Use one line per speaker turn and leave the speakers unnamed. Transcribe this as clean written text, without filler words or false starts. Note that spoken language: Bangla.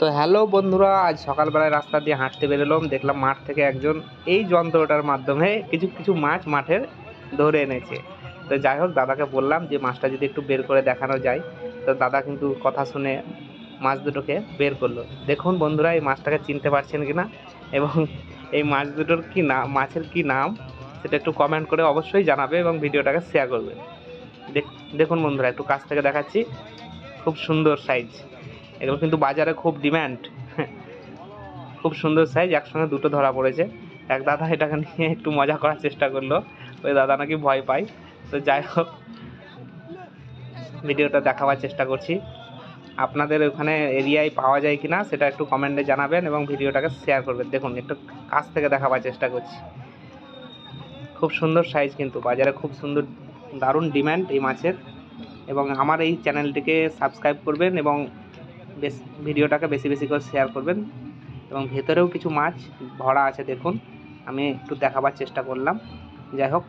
তো হ্যালো বন্ধুরা, আজ সকালবেলায় রাস্তা দিয়ে হাঁটতে বেরোলাম, দেখলাম মাঠ থেকে একজন এই যন্ত্রটার মাধ্যমে কিছু কিছু মাছ মাঠের ধরে এনেছে। তো যাই হোক, দাদাকে বললাম যে মাছটা যদি একটু বের করে দেখানো যায়। তো দাদা কিন্তু কথা শুনে মাছ দুটোকে বের করলো। দেখুন বন্ধুরা, এই মাছটাকে চিনতে পারছেন কিনা, এবং এই মাছ দুটোর কি নাম, মাছের কি নাম, সেটা একটু কমেন্ট করে অবশ্যই জানাবে এবং ভিডিওটাকে শেয়ার করবে। দেখুন বন্ধুরা, একটু কাছ থেকে দেখাচ্ছি। খুব সুন্দর সাইজ, এগুলো কিন্তু বাজারে খুব ডিম্যান্ড। খুব সুন্দর সাইজ, একসঙ্গে দুটো ধরা পড়েছে। এক দাদা এটাকে নিয়ে একটু মজা করার চেষ্টা করলো, ওই দাদা নাকি ভয় পায়। তো যাই হোক, ভিডিওটা দেখাবার চেষ্টা করছি। আপনাদের ওখানে এরিয়ায় পাওয়া যায় কি না সেটা একটু কমেন্টে জানাবেন এবং ভিডিওটাকে শেয়ার করবেন। দেখুন, একটু কাছ থেকে দেখাবার চেষ্টা করছি। খুব সুন্দর সাইজ, কিন্তু বাজারে খুব সুন্দর, দারুণ ডিম্যান্ড এই মাছের। এবং আমার এই চ্যানেলটিকে সাবস্ক্রাইব করবেন এবং ভিডিওটাকে বেশি বেশি করে শেয়ার করবেন। এবং ভেতরেও কিছু মাছ ভরা আছে, দেখুন। আমি একটু দেখাবার চেষ্টা করলাম। যাই হোক।